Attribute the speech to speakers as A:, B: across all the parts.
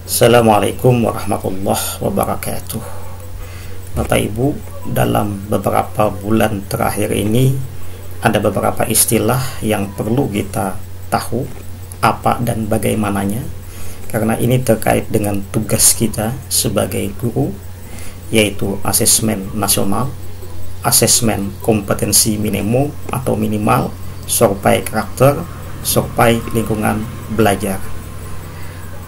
A: Assalamualaikum warahmatullahi wabarakatuh. Bapak Ibu, dalam beberapa bulan terakhir ini ada beberapa istilah yang perlu kita tahu apa dan bagaimananya, karena ini terkait dengan tugas kita sebagai guru, yaitu asesmen nasional, asesmen kompetensi minimum atau minimal, survei karakter, survei lingkungan belajar.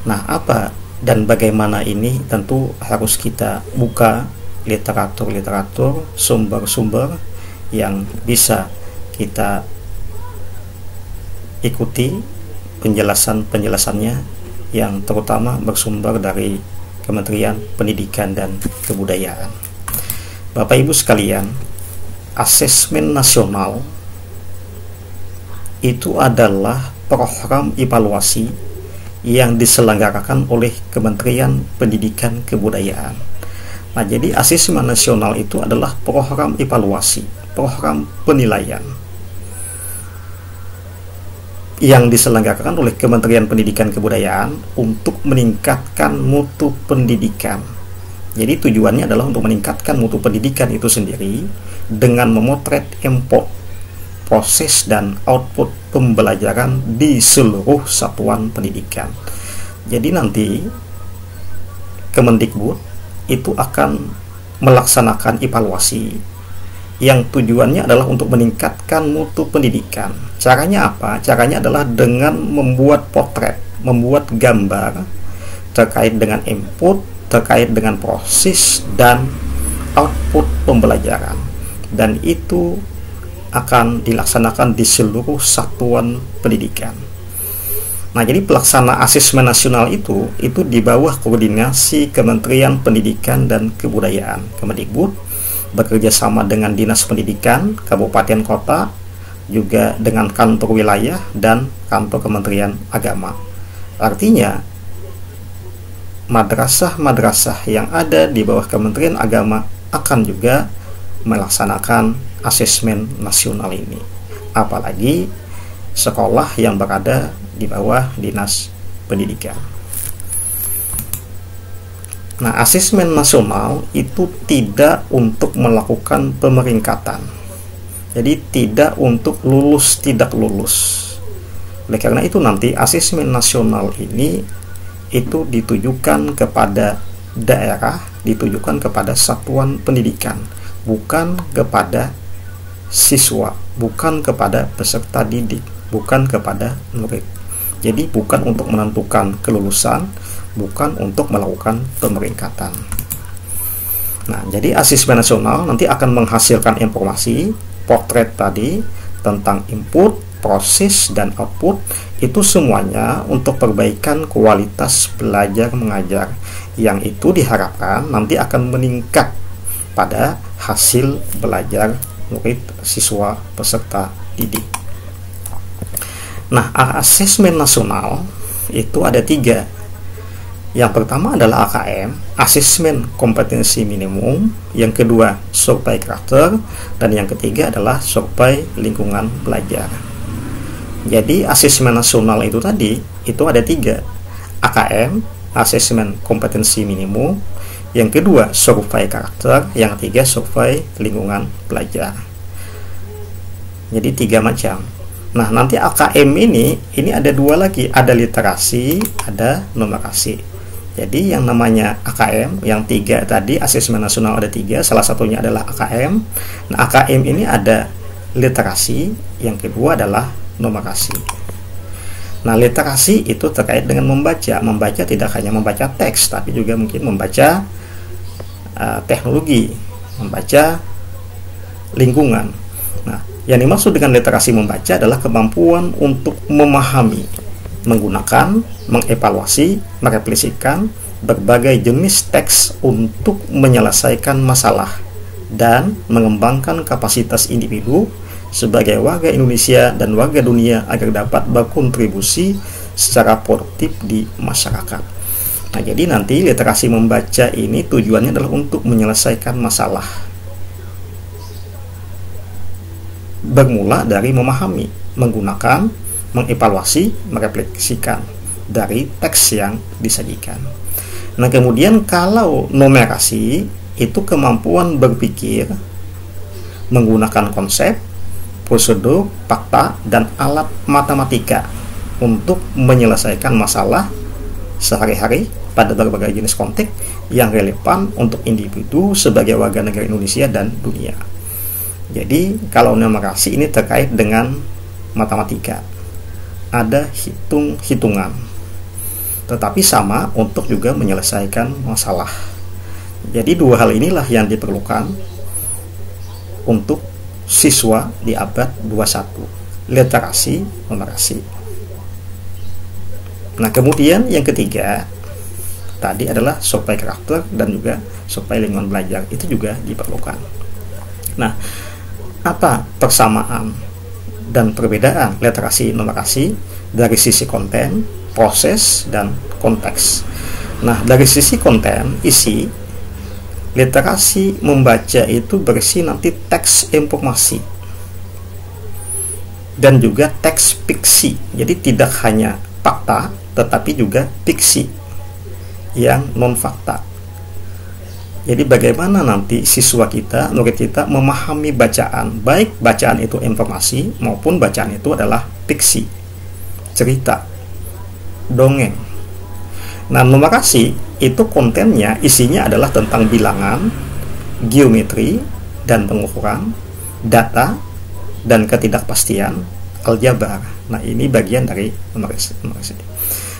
A: Nah, apa dan bagaimana ini tentu harus kita buka literatur-literatur, sumber-sumber yang bisa kita ikuti penjelasan-penjelasannya, yang terutama bersumber dari Kementerian Pendidikan dan Kebudayaan. Bapak Ibu sekalian, asesmen nasional itu adalah program evaluasi yang diselenggarakan oleh Kementerian Pendidikan Kebudayaan. Nah, jadi asesmen nasional itu adalah program evaluasi, program penilaian yang diselenggarakan oleh Kementerian Pendidikan Kebudayaan untuk meningkatkan mutu pendidikan. Jadi tujuannya adalah untuk meningkatkan mutu pendidikan itu sendiri dengan memotret proses dan output pembelajaran di seluruh satuan pendidikan. Jadi nanti Kemendikbud itu akan melaksanakan evaluasi yang tujuannya adalah untuk meningkatkan mutu pendidikan. Caranya apa? Caranya adalah dengan membuat potret, membuat gambar terkait dengan input, terkait dengan proses dan output pembelajaran. Dan itu akan dilaksanakan di seluruh satuan pendidikan. Nah, jadi pelaksana asesmen nasional itu di bawah koordinasi Kementerian Pendidikan dan Kebudayaan. Kemendikbud bekerja sama dengan Dinas Pendidikan Kabupaten Kota, juga dengan kantor wilayah dan kantor Kementerian Agama. Artinya madrasah-madrasah yang ada di bawah Kementerian Agama akan juga melaksanakan asesmen nasional ini, apalagi sekolah yang berada di bawah Dinas Pendidikan. Nah, asesmen nasional itu tidak untuk melakukan pemeringkatan, jadi tidak untuk lulus tidak lulus. Oleh karena itu nanti asesmen nasional ini itu ditujukan kepada daerah, ditujukan kepada satuan pendidikan, bukan kepada siswa, bukan kepada peserta didik, bukan kepada murid. Jadi bukan untuk menentukan kelulusan, bukan untuk melakukan pemeringkatan. Nah, jadi asesmen nasional nanti akan menghasilkan informasi potret tadi tentang input, proses, dan output. Itu semuanya untuk perbaikan kualitas belajar mengajar, yang itu diharapkan nanti akan meningkat pada hasil belajar murid, siswa, peserta didik. Nah, asesmen nasional itu ada 3. Yang pertama adalah AKM, asesmen kompetensi minimum. Yang kedua, survei karakter. Dan yang ketiga adalah survei lingkungan belajar. Jadi asesmen nasional itu tadi itu ada 3. AKM, asesmen kompetensi minimum. Yang kedua, survei karakter. Yang ketiga, survei lingkungan belajar. Jadi 3 macam. Nah, nanti AKM ini ada 2 lagi, ada literasi, ada numerasi. Jadi yang namanya AKM, yang 3 tadi, asesmen nasional ada 3, salah satunya adalah AKM. Nah, AKM ini ada literasi, yang kedua adalah numerasi. Nah, literasi itu terkait dengan membaca. Membaca tidak hanya membaca teks, tapi juga mungkin membaca teknologi, membaca lingkungan. Nah, yang dimaksud dengan literasi membaca adalah kemampuan untuk memahami, menggunakan, mengevaluasi, merefleksikan berbagai jenis teks untuk menyelesaikan masalah dan mengembangkan kapasitas individu sebagai warga Indonesia dan warga dunia agar dapat berkontribusi secara produktif di masyarakat. Nah, jadi nanti literasi membaca ini tujuannya adalah untuk menyelesaikan masalah, bermula dari memahami, menggunakan, mengevaluasi, merefleksikan dari teks yang disajikan. Nah, kemudian kalau numerasi itu kemampuan berpikir menggunakan konsep, prosedur, fakta, dan alat matematika untuk menyelesaikan masalah sehari-hari pada berbagai jenis konteks yang relevan untuk individu sebagai warga negara Indonesia dan dunia. Jadi kalau numerasi ini terkait dengan matematika, ada hitung-hitungan, tetapi sama untuk juga menyelesaikan masalah. Jadi dua hal inilah yang diperlukan untuk siswa di abad 21, literasi, numerasi. Nah, kemudian yang ketiga tadi adalah survei karakter dan juga survei lingkungan belajar, itu juga diperlukan. Nah, apa persamaan dan perbedaan literasi numerasi dari sisi konten, proses, dan konteks? Nah, dari sisi konten, isi, literasi membaca itu berisi nanti teks informasi dan juga teks fiksi. Jadi tidak hanya fakta tetapi juga fiksi yang non fakta. Jadi bagaimana nanti siswa kita, murid kita memahami bacaan, baik bacaan itu informasi maupun bacaan itu adalah fiksi, cerita, dongeng. Nah, numerasi itu kontennya, isinya adalah tentang bilangan, geometri dan pengukuran, data dan ketidakpastian, aljabar. Nah, ini bagian dari numerasi.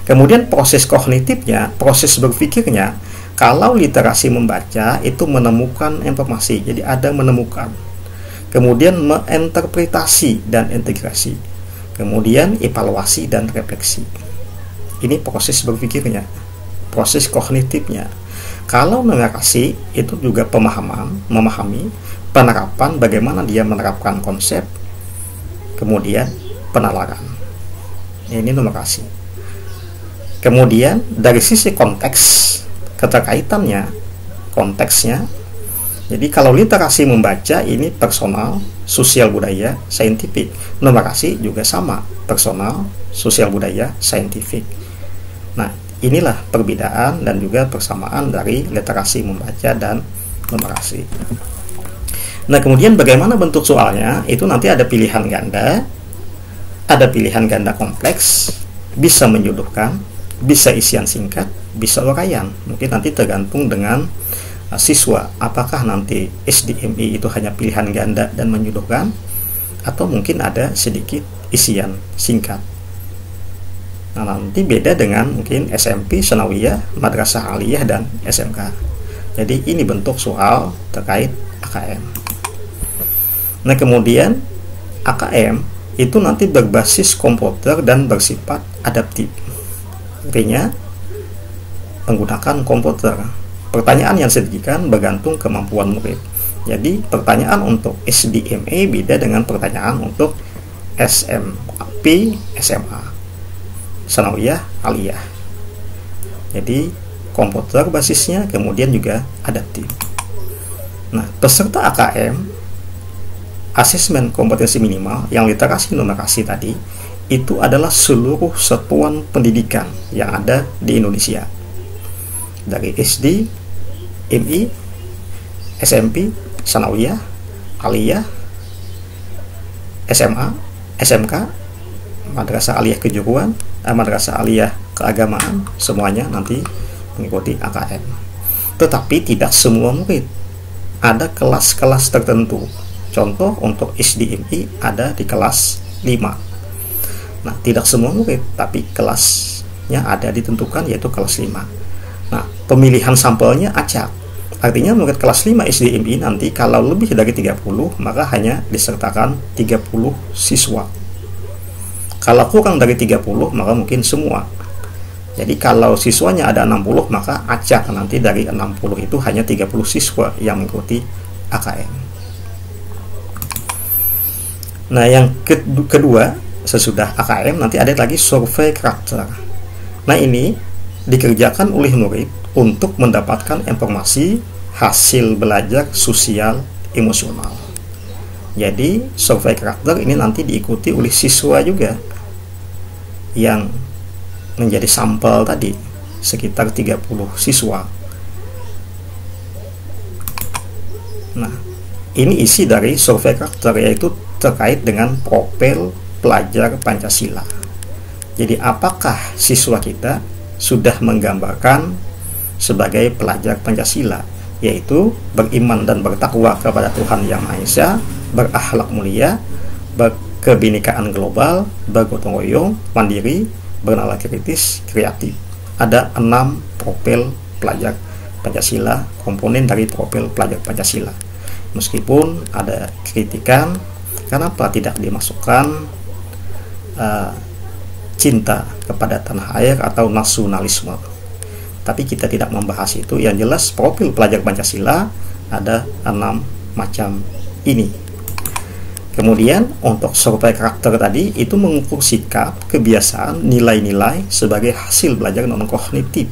A: Kemudian proses kognitifnya, proses berpikirnya, kalau literasi membaca itu menemukan informasi, jadi ada menemukan, kemudian menginterpretasi dan integrasi, kemudian evaluasi dan refleksi. Ini proses berpikirnya, proses kognitifnya. Kalau numerasi itu juga pemahaman, memahami, penerapan, bagaimana dia menerapkan konsep, kemudian penalaran. Ini numerasi. Kemudian dari sisi konteks, keterkaitannya, konteksnya. Jadi kalau literasi membaca ini personal, sosial budaya, saintifik. Numerasi juga sama, personal, sosial budaya, saintifik. Nah, inilah perbedaan dan juga persamaan dari literasi membaca dan numerasi. Nah, kemudian bagaimana bentuk soalnya? Itu nanti ada pilihan ganda, ada pilihan ganda kompleks, bisa menyuduhkan, bisa isian singkat, bisa uraian. Mungkin nanti tergantung dengan siswa, apakah nanti SDMI itu hanya pilihan ganda dan menyuduhkan, atau mungkin ada sedikit isian singkat. Nah, nanti beda dengan mungkin SMP, Sanawiyah, Madrasah Aliyah, dan SMK. Jadi ini bentuk soal terkait AKM. Nah, kemudian AKM itu nanti berbasis komputer dan bersifat adaptif. Artinya menggunakan komputer. Pertanyaan yang disajikan bergantung kemampuan murid. Jadi pertanyaan untuk SDMA beda dengan pertanyaan untuk SMP, SMA, Sanawiyah, Aliyah. Jadi komputer basisnya, kemudian juga adaptif. Nah, peserta AKM, asesmen kompetensi minimal yang literasi numerasi tadi, itu adalah seluruh satuan pendidikan yang ada di Indonesia, dari SD, MI, SMP, Sanawiyah, Aliyah, SMA, SMK, Madrasah Aliyah Kejuruan, Madrasah Aliyah Keagamaan, semuanya nanti mengikuti AKM. Tetapi tidak semua murid, ada kelas-kelas tertentu. Contoh untuk SDMI ada di kelas 5. Nah, tidak semua murid, tapi kelasnya ada ditentukan, yaitu kelas 5. Nah, pemilihan sampelnya acak. Artinya murid kelas 5 SDMI nanti kalau lebih dari 30, maka hanya disertakan 30 siswa. Kalau kurang dari 30, maka mungkin semua. Jadi kalau siswanya ada 60, maka acak nanti dari 60 itu hanya 30 siswa yang mengikuti AKM. Nah, yang kedua, sesudah AKM nanti ada lagi survei karakter. Nah, ini dikerjakan oleh murid untuk mendapatkan informasi hasil belajar sosial emosional. Jadi survei karakter ini nanti diikuti oleh siswa juga yang menjadi sampel tadi. sekitar 30 siswa. Nah, ini isi dari survei karakter, yaitu terkait dengan profil pelajar Pancasila. Jadi apakah siswa kita sudah menggambarkan sebagai pelajar Pancasila, yaitu beriman dan bertakwa kepada Tuhan Yang Maha Esa, berakhlak mulia, berkebinekaan global, bergotong royong, mandiri, bernalar kritis, kreatif. Ada 6 profil pelajar Pancasila, komponen dari profil pelajar Pancasila. Meskipun ada kritikan, kenapa tidak dimasukkan cinta kepada tanah air atau nasionalisme. Tapi kita tidak membahas itu. Yang jelas profil pelajar Pancasila ada 6 macam ini. Kemudian untuk survei karakter tadi itu mengukur sikap, kebiasaan, nilai-nilai sebagai hasil belajar non-kognitif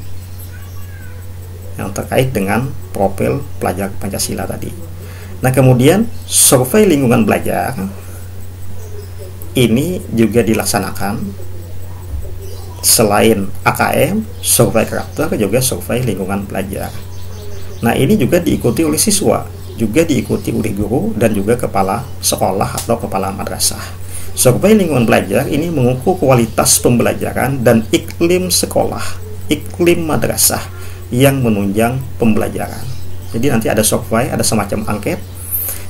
A: yang terkait dengan profil pelajar Pancasila tadi. Nah, kemudian survei lingkungan belajar ini juga dilaksanakan selain AKM, survei karakter, juga survei lingkungan belajar. Nah, ini juga diikuti oleh siswa, juga diikuti oleh guru dan juga kepala sekolah atau kepala madrasah. Survei lingkungan belajar ini mengukur kualitas pembelajaran dan iklim sekolah, iklim madrasah yang menunjang pembelajaran. Jadi nanti ada survei, ada semacam angket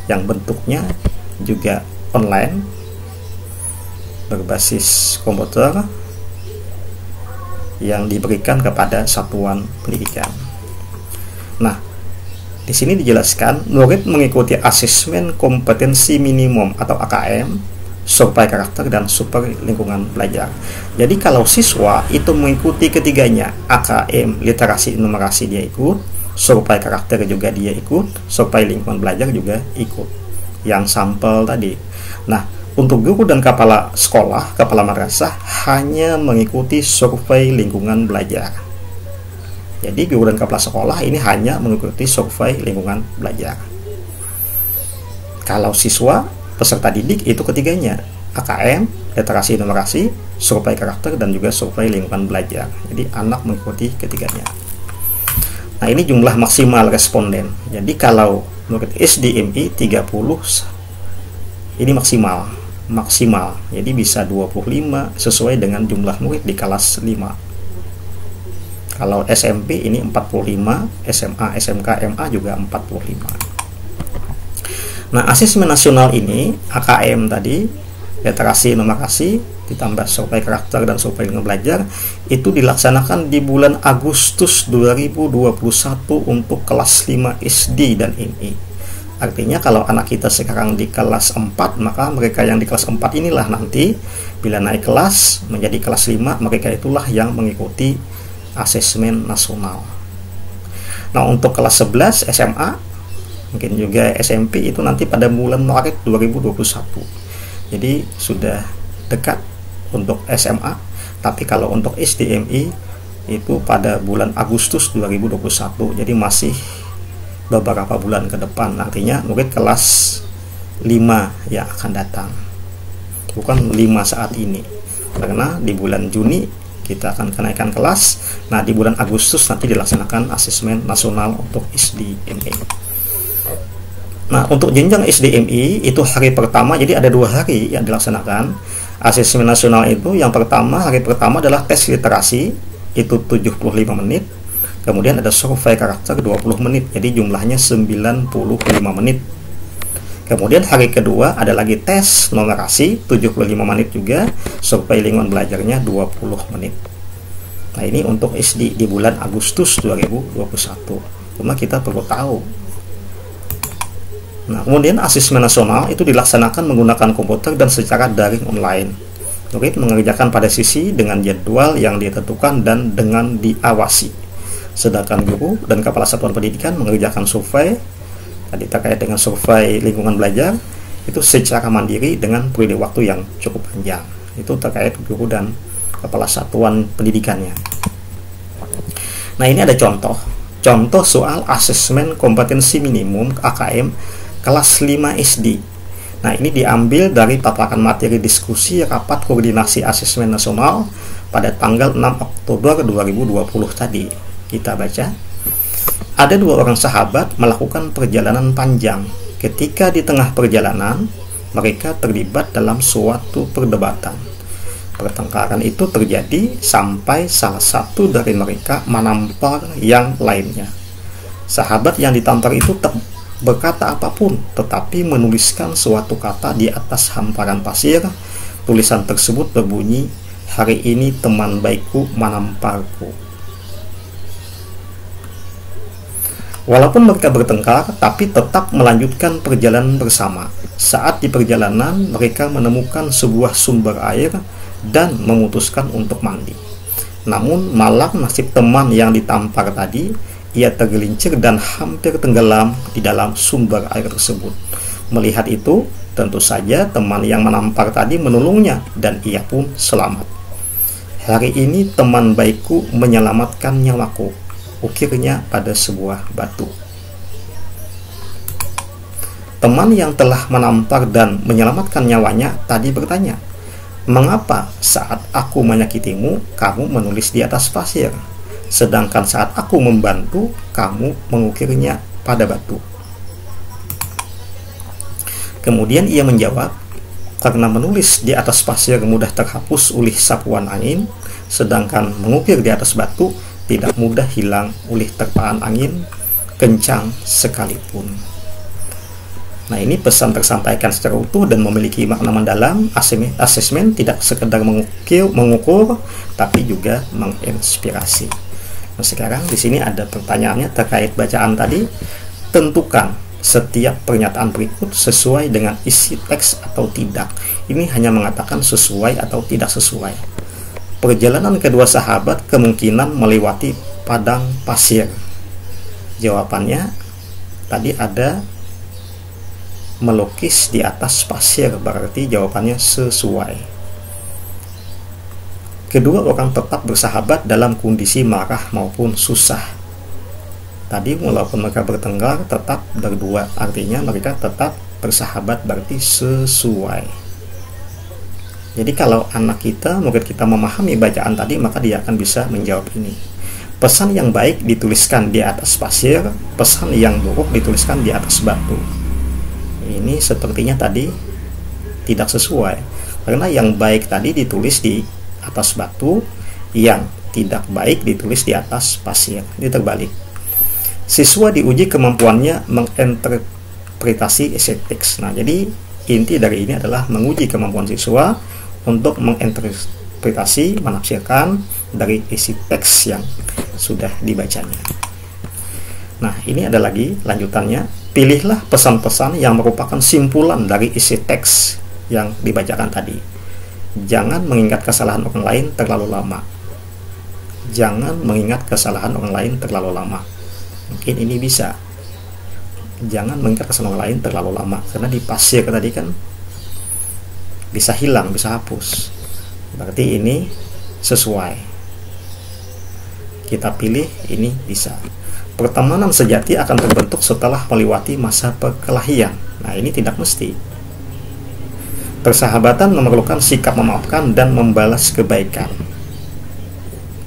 A: yang bentuknya juga online berbasis komputer yang diberikan kepada satuan pendidikan. Nah, di sini dijelaskan murid mengikuti asesmen kompetensi minimum atau AKM, survei karakter, dan survei lingkungan belajar. Jadi kalau siswa itu mengikuti ketiganya, AKM, literasi, numerasi dia ikut, survei karakter juga dia ikut, survei lingkungan belajar juga ikut. Yang sampel tadi. Nah, untuk guru dan kepala sekolah, kepala madrasah hanya mengikuti survei lingkungan belajar. Jadi guru dan kepala sekolah ini hanya mengikuti survei lingkungan belajar. Kalau siswa, peserta didik itu ketiganya, AKM, literasi, numerasi, survei karakter, dan juga survei lingkungan belajar. Jadi anak mengikuti ketiganya. Nah, ini jumlah maksimal responden. Jadi kalau murid SDMI 30, ini maksimal. Jadi bisa 25 sesuai dengan jumlah murid di kelas 5. Kalau SMP ini 45, SMA, SMK, MA juga 45. Nah, asesmen nasional ini AKM tadi, literasi, numerasi, ditambah survei karakter dan survei lingkungan belajar, itu dilaksanakan di bulan Agustus 2021 untuk kelas 5 SD dan MI. Artinya kalau anak kita sekarang di kelas 4, maka mereka yang di kelas 4 inilah nanti bila naik kelas menjadi kelas 5, mereka itulah yang mengikuti asesmen nasional. Nah, untuk kelas 11 SMA, mungkin juga SMP itu nanti pada bulan Maret 2021. Jadi sudah dekat untuk SMA, tapi kalau untuk SDMI itu pada bulan Agustus 2021. Jadi masih beberapa bulan ke depan. Artinya murid kelas 5 yang akan datang, bukan 5 saat ini, karena di bulan Juni kita akan kenaikan kelas. Nah, di bulan Agustus nanti dilaksanakan asesmen nasional untuk SDMI. Nah, untuk jenjang SDMI itu hari pertama, jadi ada 2 hari yang dilaksanakan asesmen nasional itu. Yang pertama, hari pertama adalah tes literasi, itu 75 menit. Kemudian ada survei karakter 20 menit, jadi jumlahnya 95 menit. Kemudian hari kedua ada lagi tes numerasi 75 menit juga, survei lingkungan belajarnya 20 menit. Nah, ini untuk SD di bulan Agustus 2021. Cuma kita perlu tahu. Nah, kemudian asesmen nasional itu dilaksanakan menggunakan komputer dan secara daring online. Murid mengerjakan pada sisi dengan jadwal yang ditentukan dan dengan diawasi. Sedangkan guru dan kepala satuan pendidikan mengerjakan survei tadi terkait dengan survei lingkungan belajar itu secara mandiri dengan periode waktu yang cukup panjang. Itu terkait guru dan kepala satuan pendidikannya. Nah, ini ada contoh soal asesmen kompetensi minimum AKM kelas 5 SD. Nah, ini diambil dari paparan materi diskusi rapat koordinasi asesmen nasional pada tanggal 6 Oktober 2020 tadi. Kita baca. Ada dua orang sahabat melakukan perjalanan panjang. Ketika di tengah perjalanan, mereka terlibat dalam suatu perdebatan. Pertengkaran itu terjadi sampai salah satu dari mereka menampar yang lainnya. Sahabat yang ditampar itu berkata apapun, tetapi menuliskan suatu kata di atas hamparan pasir. Tulisan tersebut berbunyi, "Hari ini teman baikku menamparku." Walaupun mereka bertengkar, tapi tetap melanjutkan perjalanan bersama. Saat di perjalanan, mereka menemukan sebuah sumber air dan memutuskan untuk mandi. Namun, malang nasib teman yang ditampar tadi, ia tergelincir dan hampir tenggelam di dalam sumber air tersebut. Melihat itu, tentu saja teman yang menampar tadi menolongnya dan ia pun selamat. "Hari ini teman baikku menyelamatkan nyawaku," ukirnya pada sebuah batu. Teman yang telah menampar dan menyelamatkan nyawanya tadi bertanya, "Mengapa saat aku menyakitimu, kamu menulis di atas pasir? Sedangkan saat aku membantu, kamu mengukirnya pada batu?" Kemudian ia menjawab, "Karena menulis di atas pasir mudah terhapus oleh sapuan angin, sedangkan mengukir di atas batu tidak mudah hilang oleh terpaan angin kencang sekalipun." Nah, ini pesan tersampaikan secara utuh dan memiliki makna mendalam. Asesmen tidak sekedar mengukur, tapi juga menginspirasi. Nah, sekarang di sini ada pertanyaannya terkait bacaan tadi. Tentukan setiap pernyataan berikut sesuai dengan isi teks atau tidak. Ini hanya mengatakan sesuai atau tidak sesuai. Perjalanan kedua sahabat kemungkinan melewati padang pasir. Jawabannya tadi ada melukis di atas pasir, berarti jawabannya sesuai. Kedua orang tetap bersahabat dalam kondisi marah maupun susah. Tadi walaupun mereka bertengkar tetap berdua, artinya mereka tetap bersahabat, berarti sesuai. Jadi kalau anak kita, murid kita memahami bacaan tadi, maka dia akan bisa menjawab ini. Pesan yang baik dituliskan di atas pasir, pesan yang buruk dituliskan di atas batu. Ini sepertinya tadi tidak sesuai, karena yang baik tadi ditulis di atas batu, yang tidak baik ditulis di atas pasir. Ini terbalik. Siswa diuji kemampuannya menginterpretasi isi teks. Nah, jadi inti dari ini adalah menguji kemampuan siswa untuk menginterpretasi, menafsirkan dari isi teks yang sudah dibacanya. Nah, ini ada lagi lanjutannya. Pilihlah pesan-pesan yang merupakan simpulan dari isi teks yang dibacakan tadi. Jangan mengingat kesalahan orang lain terlalu lama. Jangan mengingat kesalahan orang lain terlalu lama. Mungkin ini bisa. Jangan mengingat kesalahan orang lain terlalu lama, karena di pasir tadi kan bisa hilang, bisa hapus. Berarti ini sesuai. Kita pilih ini bisa. Pertemanan sejati akan terbentuk setelah melewati masa perkelahian. Nah, ini tidak mesti. Persahabatan memerlukan sikap memaafkan dan membalas kebaikan.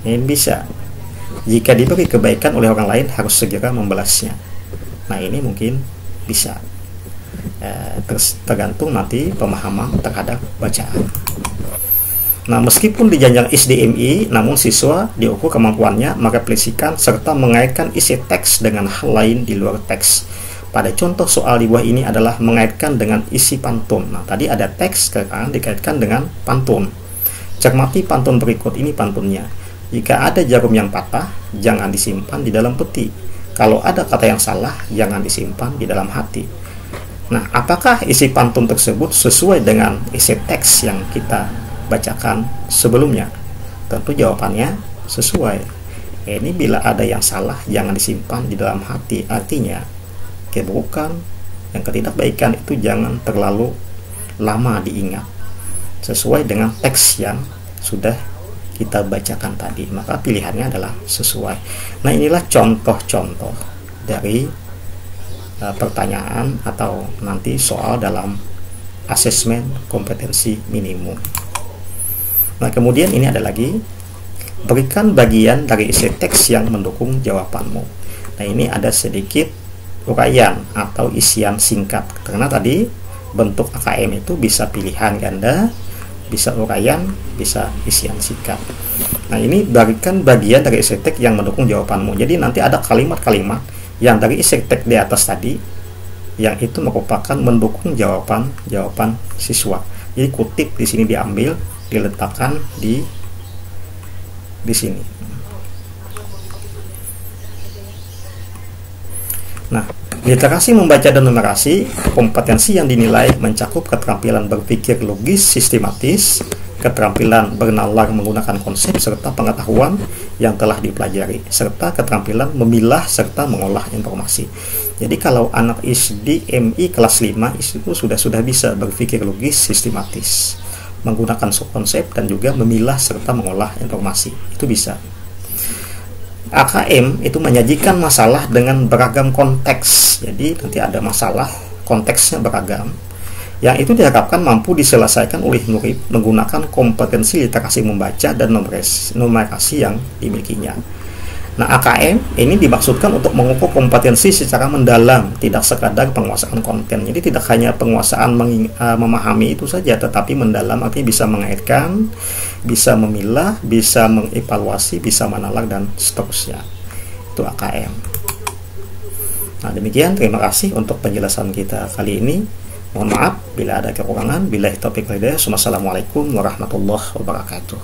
A: Ini bisa. Jika diberi kebaikan oleh orang lain, harus segera membalasnya. Nah, ini mungkin bisa. Tergantung nanti pemahaman terhadap bacaan. Nah, meskipun di jenjang SDMI, namun siswa diukur kemampuannya merefleksikan serta mengaitkan isi teks dengan hal lain di luar teks. Pada contoh soal di bawah ini adalah mengaitkan dengan isi pantun. Nah, tadi ada teks, sekarang dikaitkan dengan pantun. Cermati pantun berikut, ini pantunnya. Jika ada jarum yang patah, jangan disimpan di dalam peti. Kalau ada kata yang salah, jangan disimpan di dalam hati. Nah, apakah isi pantun tersebut sesuai dengan isi teks yang kita bacakan sebelumnya? Tentu jawabannya sesuai. Ini bila ada yang salah, jangan disimpan di dalam hati. Artinya, keburukan, yang ketidakbaikan itu jangan terlalu lama diingat. Sesuai dengan teks yang sudah kita bacakan tadi, maka pilihannya adalah sesuai. Nah, inilah contoh-contoh dari pertanyaan atau nanti soal dalam asesmen kompetensi minimum. Nah, kemudian ini ada lagi, berikan bagian dari isi teks yang mendukung jawabanmu. Nah, ini ada sedikit uraian atau isian singkat, karena tadi bentuk AKM itu bisa pilihan ganda, bisa uraian, bisa isian singkat. Nah, ini berikan bagian dari isi teks yang mendukung jawabanmu. Jadi nanti ada kalimat-kalimat yang dari isi teks di atas tadi yang itu merupakan mendukung jawaban siswa. Jadi kutip di sini diambil, diletakkan di sini. Nah, literasi membaca dan numerasi, kompetensi yang dinilai mencakup keterampilan berpikir logis sistematis, keterampilan bernalar menggunakan konsep serta pengetahuan yang telah dipelajari, serta keterampilan memilah serta mengolah informasi. Jadi kalau anak SD MI kelas 5 itu sudah bisa berpikir logis sistematis, menggunakan konsep dan juga memilah serta mengolah informasi. Itu bisa. AKM itu menyajikan masalah dengan beragam konteks. Jadi nanti ada masalah, konteksnya beragam, yang itu diharapkan mampu diselesaikan oleh murid menggunakan kompetensi literasi membaca dan numerasi yang dimilikinya. Nah, AKM ini dimaksudkan untuk mengukur kompetensi secara mendalam, tidak sekadar penguasaan konten. Jadi tidak hanya penguasaan memahami itu saja, tetapi mendalam artinya bisa mengaitkan, bisa memilah, bisa mengevaluasi, bisa menalar, dan seterusnya. Itu AKM. Nah, demikian, terima kasih untuk penjelasan kita kali ini. Mohon maaf bila ada kekurangan. Billahi taufiq wal hidayah. Wassalamualaikum warahmatullahi wabarakatuh.